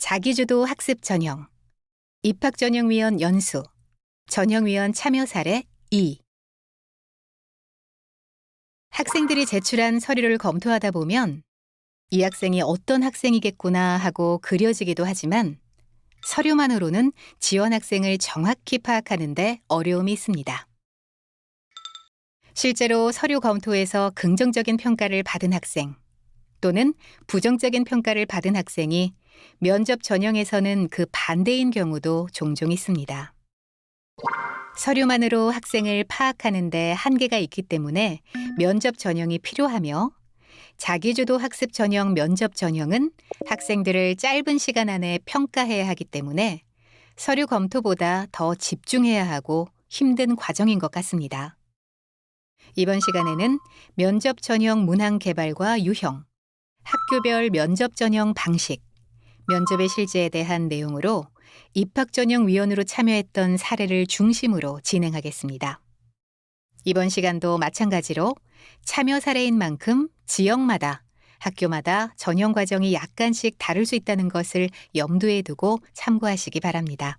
자기주도 학습 전형, 입학전형위원 연수, 전형위원 참여 사례 2. 학생들이 제출한 서류를 검토하다 보면 이 학생이 어떤 학생이겠구나 하고 그려지기도 하지만 서류만으로는 지원 학생을 정확히 파악하는 데 어려움이 있습니다. 실제로 서류 검토에서 긍정적인 평가를 받은 학생 또는 부정적인 평가를 받은 학생이 면접 전형에서는 그 반대인 경우도 종종 있습니다. 서류만으로 학생을 파악하는 데 한계가 있기 때문에 면접 전형이 필요하며 자기주도 학습 전형 면접 전형은 학생들을 짧은 시간 안에 평가해야 하기 때문에 서류 검토보다 더 집중해야 하고 힘든 과정인 것 같습니다. 이번 시간에는 면접 전형 문항 개발과 유형, 학교별 면접 전형 방식, 면접의 실제에 대한 내용으로 입학전형위원으로 참여했던 사례를 중심으로 진행하겠습니다. 이번 시간도 마찬가지로 참여 사례인 만큼 지역마다, 학교마다 전형 과정이 약간씩 다를 수 있다는 것을 염두에 두고 참고하시기 바랍니다.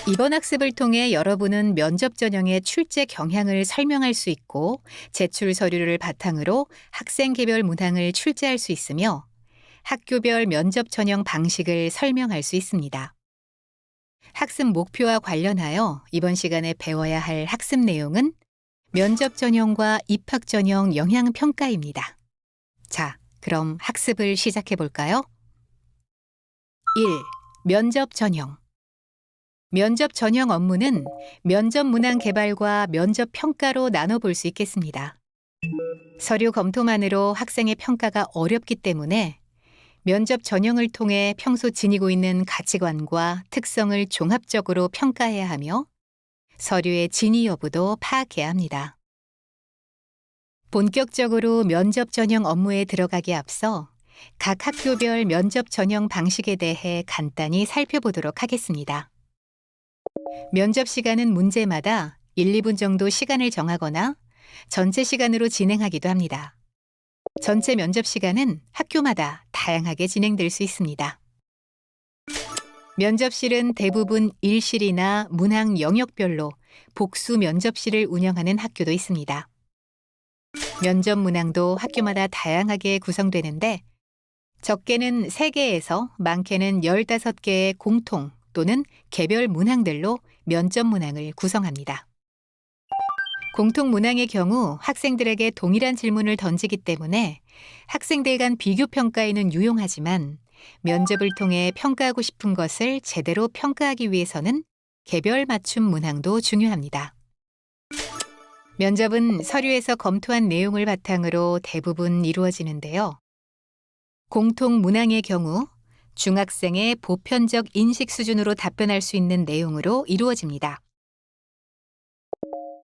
이번 학습을 통해 여러분은 면접 전형의 출제 경향을 설명할 수 있고 제출 서류를 바탕으로 학생 개별 문항을 출제할 수 있으며 학교별 면접 전형 방식을 설명할 수 있습니다. 학습 목표와 관련하여 이번 시간에 배워야 할 학습 내용은 면접 전형과 입학 전형 영향 평가입니다. 자, 그럼 학습을 시작해 볼까요? 1. 면접 전형. 면접 전형 업무는 면접 문항 개발과 면접 평가로 나눠볼 수 있겠습니다. 서류 검토만으로 학생의 평가가 어렵기 때문에 면접 전형을 통해 평소 지니고 있는 가치관과 특성을 종합적으로 평가해야 하며 서류의 진위 여부도 파악해야 합니다. 본격적으로 면접 전형 업무에 들어가기에 앞서 각 학교별 면접 전형 방식에 대해 간단히 살펴보도록 하겠습니다. 면접 시간은 문제마다 1, 2분 정도 시간을 정하거나 전체 시간으로 진행하기도 합니다. 전체 면접 시간은 학교마다 다양하게 진행될 수 있습니다. 면접실은 대부분 일실이나 문항 영역별로 복수 면접실을 운영하는 학교도 있습니다. 면접 문항도 학교마다 다양하게 구성되는데 적게는 3개에서 많게는 15개의 공통 또는 개별 문항들로 면접 문항을 구성합니다. 공통 문항의 경우 학생들에게 동일한 질문을 던지기 때문에 학생들 간 비교 평가에는 유용하지만 면접을 통해 평가하고 싶은 것을 제대로 평가하기 위해서는 개별 맞춤 문항도 중요합니다. 면접은 서류에서 검토한 내용을 바탕으로 대부분 이루어지는데요. 공통 문항의 경우 중학생의 보편적 인식 수준으로 답변할 수 있는 내용으로 이루어집니다.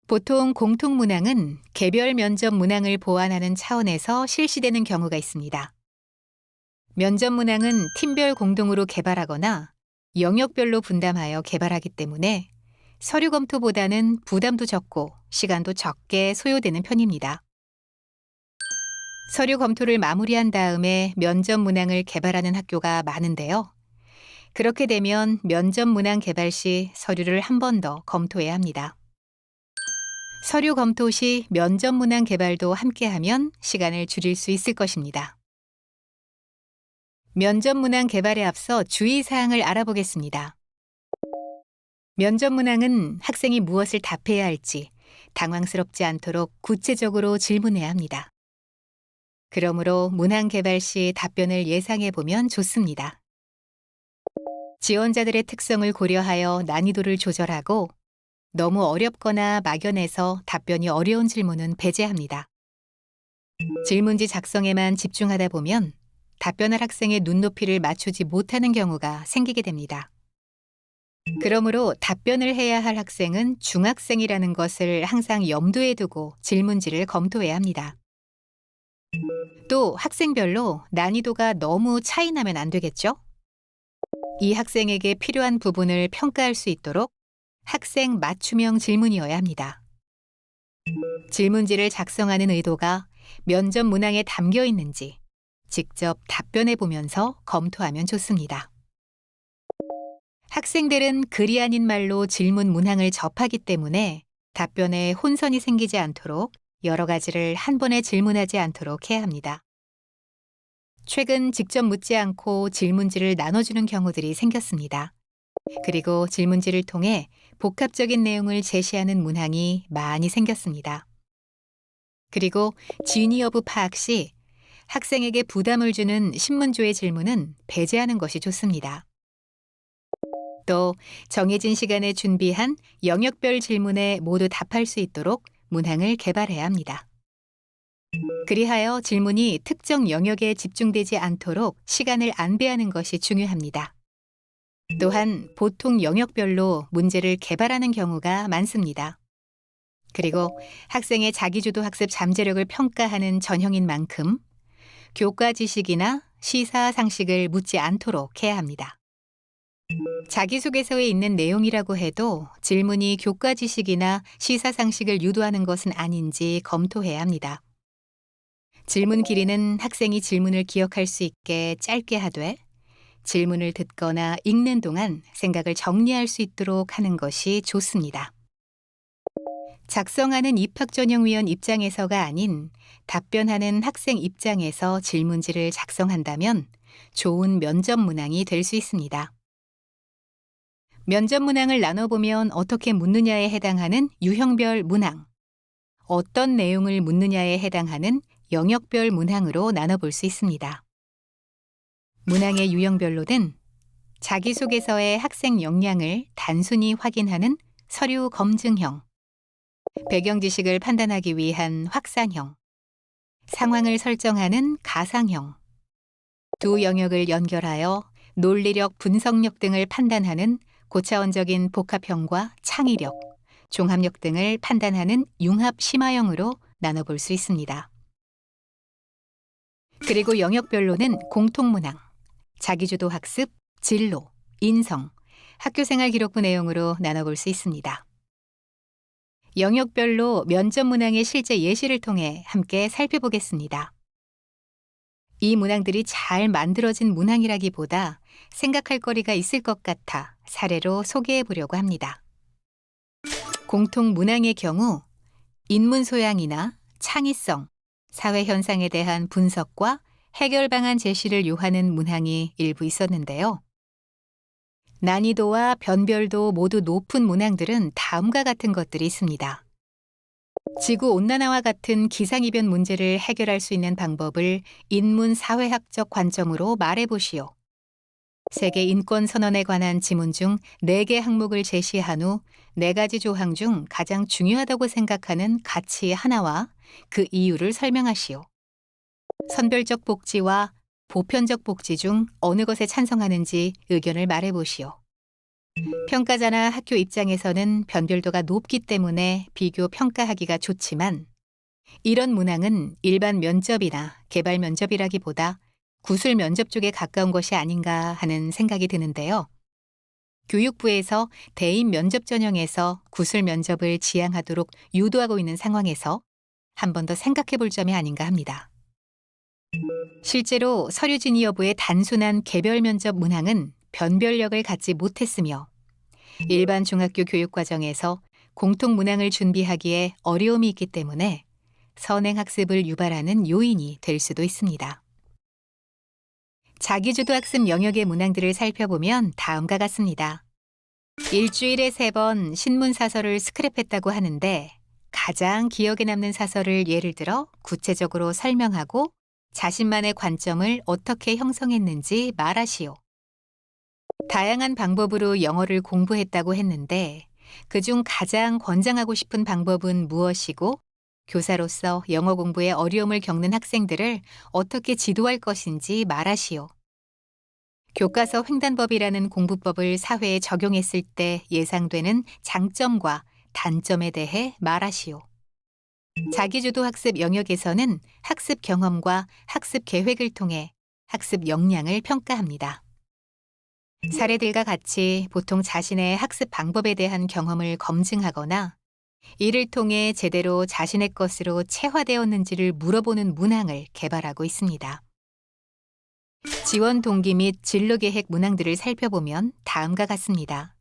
보통 공통 문항은 개별 면접 문항을 보완하는 차원에서 실시되는 경우가 있습니다. 면접 문항은 팀별 공동으로 개발하거나 영역별로 분담하여 개발하기 때문에 서류 검토보다는 부담도 적고 시간도 적게 소요되는 편입니다. 서류 검토를 마무리한 다음에 면접 문항을 개발하는 학교가 많은데요. 그렇게 되면 면접 문항 개발 시 서류를 한 번 더 검토해야 합니다. 서류 검토 시 면접 문항 개발도 함께하면 시간을 줄일 수 있을 것입니다. 면접 문항 개발에 앞서 주의사항을 알아보겠습니다. 면접 문항은 학생이 무엇을 답해야 할지 당황스럽지 않도록 구체적으로 질문해야 합니다. 그러므로 문항 개발 시 답변을 예상해 보면 좋습니다. 지원자들의 특성을 고려하여 난이도를 조절하고 너무 어렵거나 막연해서 답변이 어려운 질문은 배제합니다. 질문지 작성에만 집중하다 보면 답변할 학생의 눈높이를 맞추지 못하는 경우가 생기게 됩니다. 그러므로 답변을 해야 할 학생은 중학생이라는 것을 항상 염두에 두고 질문지를 검토해야 합니다. 또 학생별로 난이도가 너무 차이 나면 안 되겠죠? 이 학생에게 필요한 부분을 평가할 수 있도록 학생 맞춤형 질문이어야 합니다. 질문지를 작성하는 의도가 면접 문항에 담겨 있는지 직접 답변해 보면서 검토하면 좋습니다. 학생들은 글이 아닌 말로 질문 문항을 접하기 때문에 답변에 혼선이 생기지 않도록 여러 가지를 한 번에 질문하지 않도록 해야 합니다. 최근 직접 묻지 않고 질문지를 나눠주는 경우들이 생겼습니다. 그리고 질문지를 통해 복합적인 내용을 제시하는 문항이 많이 생겼습니다. 그리고 진위 여부 파악 시 학생에게 부담을 주는 신문조의 질문은 배제하는 것이 좋습니다. 또 정해진 시간에 준비한 영역별 질문에 모두 답할 수 있도록 문항을 개발해야 합니다. 그리하여 질문이 특정 영역에 집중되지 않도록 시간을 안배하는 것이 중요합니다. 또한 보통 영역별로 문제를 개발하는 경우가 많습니다. 그리고 학생의 자기주도 학습 잠재력을 평가하는 전형인 만큼 교과 지식이나 시사 상식을 묻지 않도록 해야 합니다. 자기소개서에 있는 내용이라고 해도 질문이 교과 지식이나 시사 상식을 유도하는 것은 아닌지 검토해야 합니다. 질문 길이는 학생이 질문을 기억할 수 있게 짧게 하되 질문을 듣거나 읽는 동안 생각을 정리할 수 있도록 하는 것이 좋습니다. 작성하는 입학전형위원 입장에서가 아닌 답변하는 학생 입장에서 질문지를 작성한다면 좋은 면접 문항이 될 수 있습니다. 면접 문항을 나눠보면 어떻게 묻느냐에 해당하는 유형별 문항, 어떤 내용을 묻느냐에 해당하는 영역별 문항으로 나눠볼 수 있습니다. 문항의 유형별로는 자기소개서의 학생 역량을 단순히 확인하는 서류 검증형, 배경 지식을 판단하기 위한 확산형, 상황을 설정하는 가상형, 두 영역을 연결하여 논리력, 분석력 등을 판단하는 고차원적인 복합형과 창의력, 종합력 등을 판단하는 융합 심화형으로 나눠볼 수 있습니다. 그리고 영역별로는 공통문항, 자기주도 학습, 진로, 인성, 학교생활 기록부 내용으로 나눠볼 수 있습니다. 영역별로 면접 문항의 실제 예시를 통해 함께 살펴보겠습니다. 이 문항들이 잘 만들어진 문항이라기보다 생각할 거리가 있을 것 같아 사례로 소개해 보려고 합니다. 공통 문항의 경우 인문 소양이나 창의성, 사회 현상에 대한 분석과 해결 방안 제시를 요하는 문항이 일부 있었는데요. 난이도와 변별도 모두 높은 문항들은 다음과 같은 것들이 있습니다. 지구온난화와 같은 기상이변 문제를 해결할 수 있는 방법을 인문사회학적 관점으로 말해보시오. 세계 인권선언에 관한 지문 중 4개 항목을 제시한 후 4가지 조항 중 가장 중요하다고 생각하는 가치 하나와 그 이유를 설명하시오. 선별적 복지와 보편적 복지 중 어느 것에 찬성하는지 의견을 말해보시오. 평가자나 학교 입장에서는 변별도가 높기 때문에 비교 평가하기가 좋지만 이런 문항은 일반 면접이나 개발 면접이라기보다 구술 면접 쪽에 가까운 것이 아닌가 하는 생각이 드는데요. 교육부에서 대인 면접 전형에서 구술 면접을 지향하도록 유도하고 있는 상황에서 한 번 더 생각해 볼 점이 아닌가 합니다. 실제로 서류 진위 여부의 단순한 개별 면접 문항은 변별력을 갖지 못했으며 일반 중학교 교육 과정에서 공통 문항을 준비하기에 어려움이 있기 때문에 선행 학습을 유발하는 요인이 될 수도 있습니다. 자기주도 학습 영역의 문항들을 살펴보면 다음과 같습니다. 일주일에 3번 신문 사설을 스크랩했다고 하는데 가장 기억에 남는 사설을 예를 들어 구체적으로 설명하고 자신만의 관점을 어떻게 형성했는지 말하시오. 다양한 방법으로 영어를 공부했다고 했는데 그중 가장 권장하고 싶은 방법은 무엇이고 교사로서 영어 공부에 어려움을 겪는 학생들을 어떻게 지도할 것인지 말하시오. 교과서 횡단법이라는 공부법을 사회에 적용했을 때 예상되는 장점과 단점에 대해 말하시오. 자기주도 학습 영역에서는 학습 경험과 학습 계획을 통해 학습 역량을 평가합니다. 사례들과 같이 보통 자신의 학습 방법에 대한 경험을 검증하거나 이를 통해 제대로 자신의 것으로 체화되었는지를 물어보는 문항을 개발하고 있습니다. 지원 동기 및 진로 계획 문항들을 살펴보면 다음과 같습니다.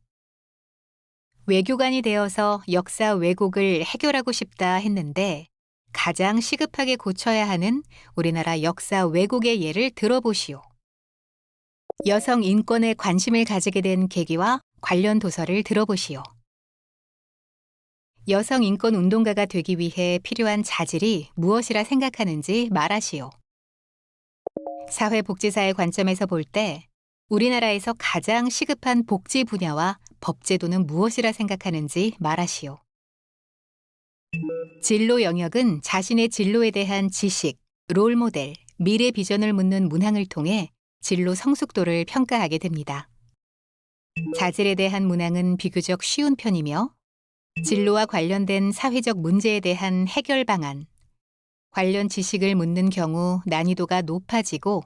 외교관이 되어서 역사 왜곡을 해결하고 싶다 했는데 가장 시급하게 고쳐야 하는 우리나라 역사 왜곡의 예를 들어보시오. 여성 인권에 관심을 가지게 된 계기와 관련 도서를 들어보시오. 여성 인권 운동가가 되기 위해 필요한 자질이 무엇이라 생각하는지 말하시오. 사회복지사의 관점에서 볼 때 우리나라에서 가장 시급한 복지 분야와 법제도는 무엇이라 생각하는지 말하시오. 진로 영역은 자신의 진로에 대한 지식, 롤모델, 미래 비전을 묻는 문항을 통해 진로 성숙도를 평가하게 됩니다. 자질에 대한 문항은 비교적 쉬운 편이며 진로와 관련된 사회적 문제에 대한 해결 방안, 관련 지식을 묻는 경우 난이도가 높아지고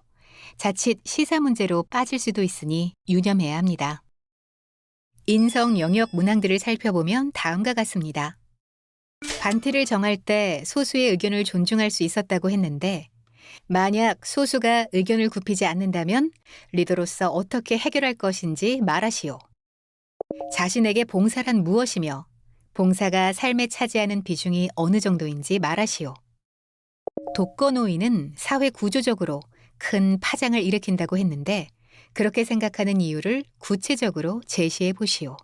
자칫 시사 문제로 빠질 수도 있으니 유념해야 합니다. 인성 영역 문항들을 살펴보면 다음과 같습니다. 반티를 정할 때 소수의 의견을 존중할 수 있었다고 했는데 만약 소수가 의견을 굽히지 않는다면 리더로서 어떻게 해결할 것인지 말하시오. 자신에게 봉사란 무엇이며 봉사가 삶에 차지하는 비중이 어느 정도인지 말하시오. 독거노인은 사회 구조적으로 큰 파장을 일으킨다고 했는데 그렇게 생각하는 이유를 구체적으로 제시해 보시오.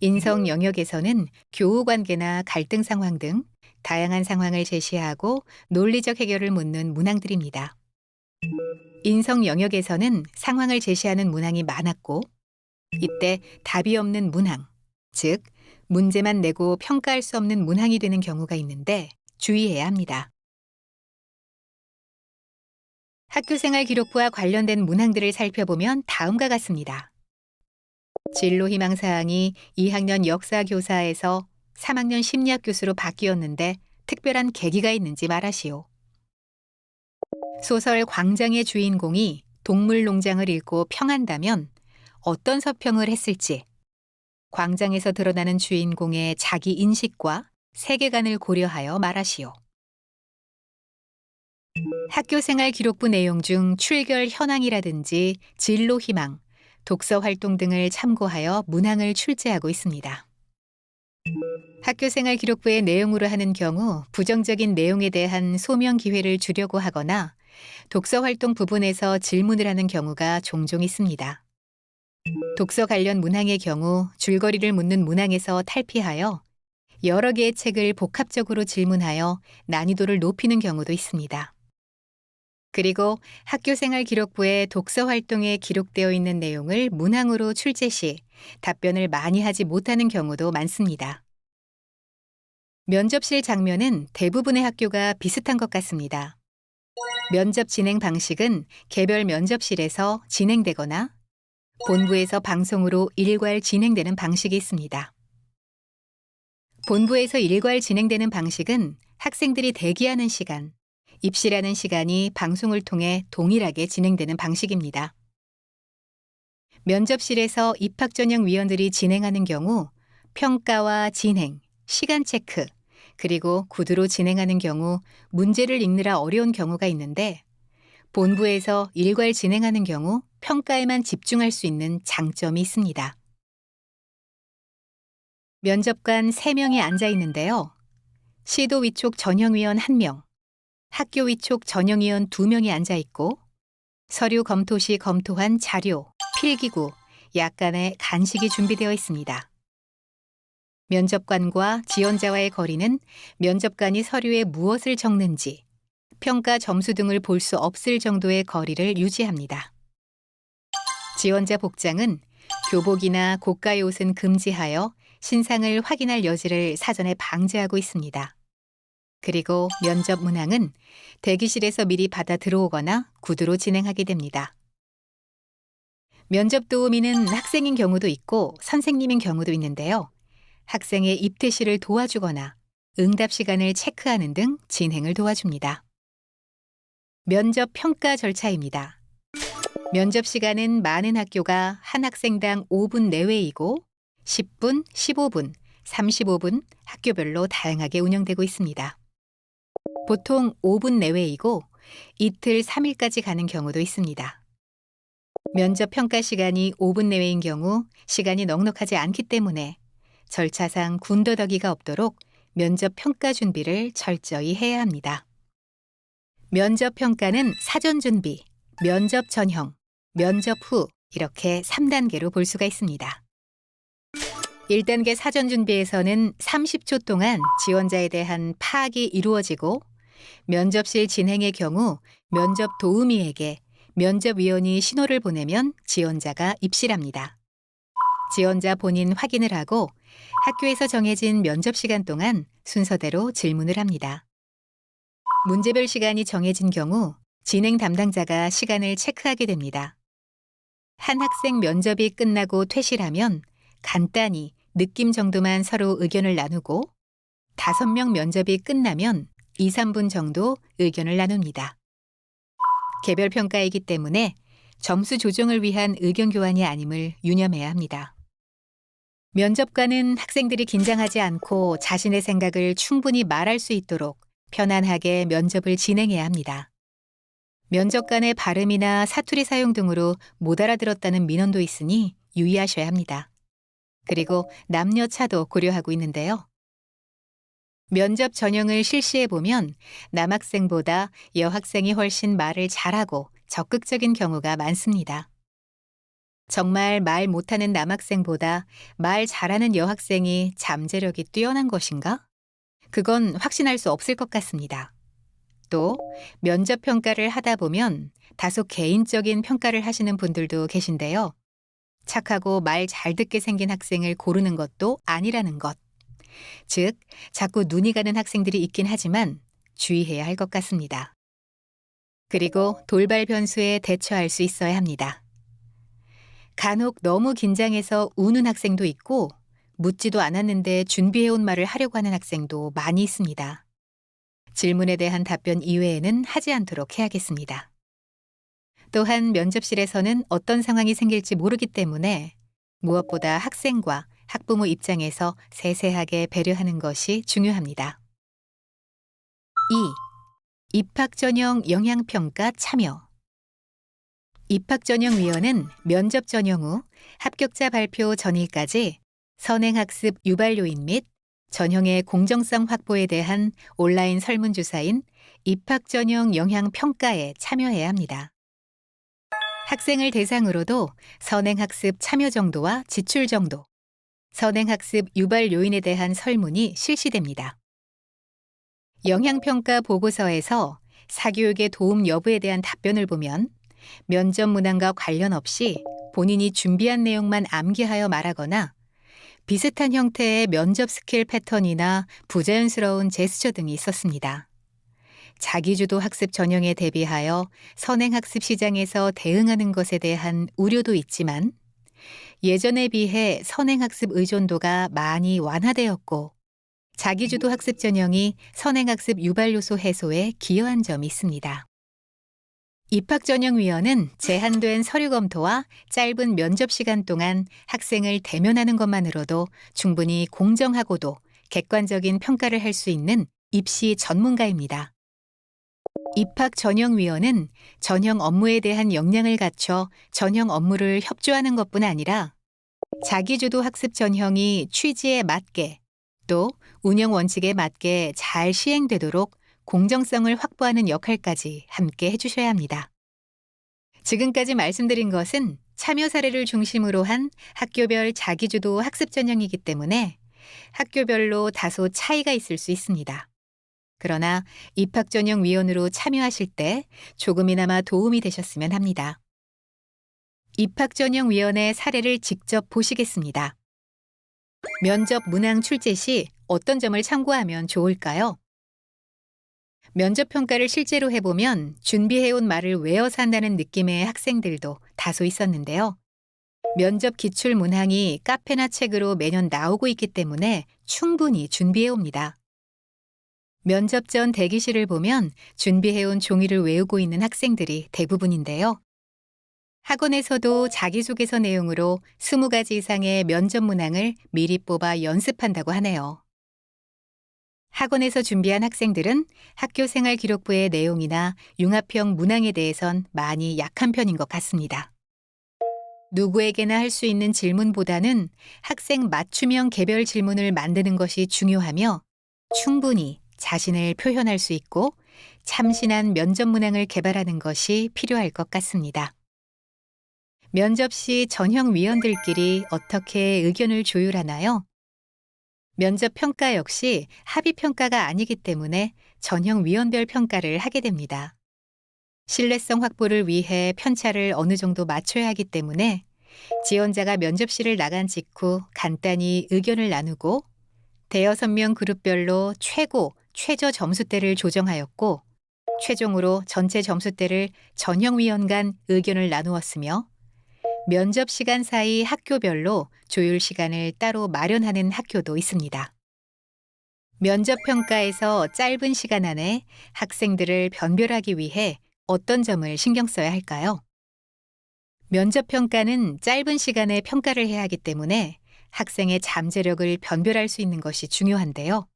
인성 영역에서는 교우 관계나 갈등 상황 등 다양한 상황을 제시하고 논리적 해결을 묻는 문항들입니다. 인성 영역에서는 상황을 제시하는 문항이 많았고 이때 답이 없는 문항, 즉 문제만 내고 평가할 수 없는 문항이 되는 경우가 있는데 주의해야 합니다. 학교생활 기록부와 관련된 문항들을 살펴보면 다음과 같습니다. 진로 희망 사항이 2학년 역사 교사에서 3학년 심리학 교수로 바뀌었는데 특별한 계기가 있는지 말하시오. 소설 광장의 주인공이 동물 농장을 읽고 평한다면 어떤 서평을 했을지, 광장에서 드러나는 주인공의 자기 인식과 세계관을 고려하여 말하시오. 학교생활 기록부 내용 중 출결 현황이라든지 진로 희망, 독서 활동 등을 참고하여 문항을 출제하고 있습니다. 학교생활 기록부의 내용으로 하는 경우 부정적인 내용에 대한 소명 기회를 주려고 하거나 독서 활동 부분에서 질문을 하는 경우가 종종 있습니다. 독서 관련 문항의 경우 줄거리를 묻는 문항에서 탈피하여 여러 개의 책을 복합적으로 질문하여 난이도를 높이는 경우도 있습니다. 그리고 학교생활 기록부에 독서 활동에 기록되어 있는 내용을 문항으로 출제 시 답변을 많이 하지 못하는 경우도 많습니다. 면접실 장면은 대부분의 학교가 비슷한 것 같습니다. 면접 진행 방식은 개별 면접실에서 진행되거나 본부에서 방송으로 일괄 진행되는 방식이 있습니다. 본부에서 일괄 진행되는 방식은 학생들이 대기하는 시간, 입시라는 시간이 방송을 통해 동일하게 진행되는 방식입니다. 면접실에서 입학 전형 위원들이 진행하는 경우 평가와 진행, 시간 체크, 그리고 구두로 진행하는 경우 문제를 읽느라 어려운 경우가 있는데 본부에서 일괄 진행하는 경우 평가에만 집중할 수 있는 장점이 있습니다. 면접관 3명이 앉아 있는데요. 시도 위촉 전형위원 1명, 학교 위촉 전형위원 2명이 앉아 있고 서류 검토 시 검토한 자료, 필기구, 약간의 간식이 준비되어 있습니다. 면접관과 지원자와의 거리는 면접관이 서류에 무엇을 적는지, 평가 점수 등을 볼 수 없을 정도의 거리를 유지합니다. 지원자 복장은 교복이나 고가의 옷은 금지하여 신상을 확인할 여지를 사전에 방지하고 있습니다. 그리고 면접 문항은 대기실에서 미리 받아 들어오거나 구두로 진행하게 됩니다. 면접 도우미는 학생인 경우도 있고 선생님인 경우도 있는데요. 학생의 입퇴실을 도와주거나 응답 시간을 체크하는 등 진행을 도와줍니다. 면접 평가 절차입니다. 면접 시간은 많은 학교가 한 학생당 5분 내외이고 10분, 15분, 35분 학교별로 다양하게 운영되고 있습니다. 보통 5분 내외이고 이틀, 3일까지 가는 경우도 있습니다. 면접 평가 시간이 5분 내외인 경우 시간이 넉넉하지 않기 때문에 절차상 군더더기가 없도록 면접 평가 준비를 철저히 해야 합니다. 면접 평가는 사전 준비, 면접 전형, 면접 후 이렇게 3단계로 볼 수가 있습니다. 1단계 사전 준비에서는 30초 동안 지원자에 대한 파악이 이루어지고 면접실 진행의 경우 면접 도우미에게 면접위원이 신호를 보내면 지원자가 입실합니다. 지원자 본인 확인을 하고 학교에서 정해진 면접 시간 동안 순서대로 질문을 합니다. 문제별 시간이 정해진 경우 진행 담당자가 시간을 체크하게 됩니다. 한 학생 면접이 끝나고 퇴실하면 간단히 느낌 정도만 서로 의견을 나누고 5명 면접이 끝나면 2, 3분 정도 의견을 나눕니다. 개별 평가이기 때문에 점수 조정을 위한 의견 교환이 아님을 유념해야 합니다. 면접관은 학생들이 긴장하지 않고 자신의 생각을 충분히 말할 수 있도록 편안하게 면접을 진행해야 합니다. 면접관의 발음이나 사투리 사용 등으로 못 알아들었다는 민원도 있으니 유의하셔야 합니다. 그리고 남녀 차도 고려하고 있는데요. 면접 전형을 실시해 보면 남학생보다 여학생이 훨씬 말을 잘하고 적극적인 경우가 많습니다. 정말 말 못하는 남학생보다 말 잘하는 여학생이 잠재력이 뛰어난 것인가? 그건 확신할 수 없을 것 같습니다. 또 면접 평가를 하다 보면 다소 개인적인 평가를 하시는 분들도 계신데요. 착하고 말 잘 듣게 생긴 학생을 고르는 것도 아니라는 것. 즉, 자꾸 눈이 가는 학생들이 있긴 하지만 주의해야 할 것 같습니다. 그리고 돌발 변수에 대처할 수 있어야 합니다. 간혹 너무 긴장해서 우는 학생도 있고 묻지도 않았는데 준비해온 말을 하려고 하는 학생도 많이 있습니다. 질문에 대한 답변 이외에는 하지 않도록 해야겠습니다. 또한 면접실에서는 어떤 상황이 생길지 모르기 때문에 무엇보다 학생과 학부모 입장에서 세세하게 배려하는 것이 중요합니다. 2. 입학 전형 영향평가 참여. 입학 전형위원은 면접 전형 후 합격자 발표 전일까지 선행학습 유발 요인 및 전형의 공정성 확보에 대한 온라인 설문조사인 입학 전형 영향평가에 참여해야 합니다. 학생을 대상으로도 선행학습 참여 정도와 지출 정도, 선행학습 유발 요인에 대한 설문이 실시됩니다. 영향평가 보고서에서 사교육의 도움 여부에 대한 답변을 보면 면접 문항과 관련 없이 본인이 준비한 내용만 암기하여 말하거나 비슷한 형태의 면접 스킬 패턴이나 부자연스러운 제스처 등이 있었습니다. 자기주도 학습 전형에 대비하여 선행학습 시장에서 대응하는 것에 대한 우려도 있지만 예전에 비해 선행학습 의존도가 많이 완화되었고 자기주도 학습 전형이 선행학습 유발 요소 해소에 기여한 점이 있습니다. 입학전형위원은 제한된 서류 검토와 짧은 면접 시간 동안 학생을 대면하는 것만으로도 충분히 공정하고도 객관적인 평가를 할 수 있는 입시 전문가입니다. 입학전형위원은 전형 업무에 대한 역량을 갖춰 전형 업무를 협조하는 것뿐 아니라 자기주도 학습 전형이 취지에 맞게 또 운영 원칙에 맞게 잘 시행되도록 공정성을 확보하는 역할까지 함께 해주셔야 합니다. 지금까지 말씀드린 것은 참여 사례를 중심으로 한 학교별 자기주도 학습 전형이기 때문에 학교별로 다소 차이가 있을 수 있습니다. 그러나 입학전형위원으로 참여하실 때 조금이나마 도움이 되셨으면 합니다. 입학전형위원의 사례를 직접 보시겠습니다. 면접 문항 출제 시 어떤 점을 참고하면 좋을까요? 면접 평가를 실제로 해보면 준비해온 말을 외워서 한다는 느낌의 학생들도 다소 있었는데요. 면접 기출 문항이 카페나 책으로 매년 나오고 있기 때문에 충분히 준비해옵니다. 면접 전 대기실을 보면 준비해온 종이를 외우고 있는 학생들이 대부분인데요. 학원에서도 자기소개서 내용으로 20가지 이상의 면접 문항을 미리 뽑아 연습한다고 하네요. 학원에서 준비한 학생들은 학교 생활 기록부의 내용이나 융합형 문항에 대해선 많이 약한 편인 것 같습니다. 누구에게나 할 수 있는 질문보다는 학생 맞춤형 개별 질문을 만드는 것이 중요하며 충분히 자신을 표현할 수 있고 참신한 면접 문항을 개발하는 것이 필요할 것 같습니다. 면접 시 전형 위원들끼리 어떻게 의견을 조율하나요? 면접 평가 역시 합의 평가가 아니기 때문에 전형 위원별 평가를 하게 됩니다. 신뢰성 확보를 위해 편차를 어느 정도 맞춰야 하기 때문에 지원자가 면접실을 나간 직후 간단히 의견을 나누고 대여섯 명 그룹별로 최고, 최저 점수대를 조정하였고 최종으로 전체 점수대를 전형위원 간 의견을 나누었으며 면접 시간 사이 학교별로 조율 시간을 따로 마련하는 학교도 있습니다. 면접 평가에서 짧은 시간 안에 학생들을 변별하기 위해 어떤 점을 신경 써야 할까요? 면접 평가는 짧은 시간에 평가를 해야 하기 때문에 학생의 잠재력을 변별할 수 있는 것이 중요한데요.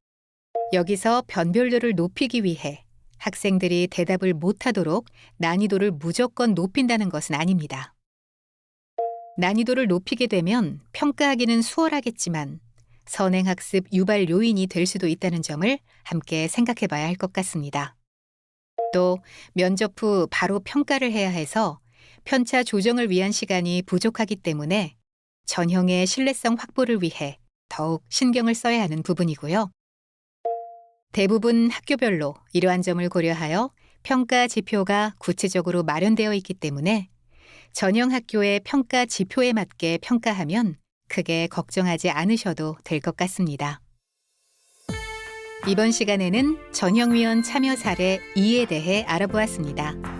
여기서 변별도를 높이기 위해 학생들이 대답을 못하도록 난이도를 무조건 높인다는 것은 아닙니다. 난이도를 높이게 되면 평가하기는 수월하겠지만 선행학습 유발 요인이 될 수도 있다는 점을 함께 생각해 봐야 할 것 같습니다. 또 면접 후 바로 평가를 해야 해서 편차 조정을 위한 시간이 부족하기 때문에 전형의 신뢰성 확보를 위해 더욱 신경을 써야 하는 부분이고요. 대부분 학교별로 이러한 점을 고려하여 평가 지표가 구체적으로 마련되어 있기 때문에 전형 학교의 평가 지표에 맞게 평가하면 크게 걱정하지 않으셔도 될 것 같습니다. 이번 시간에는 전형위원 참여 사례 2에 대해 알아보았습니다.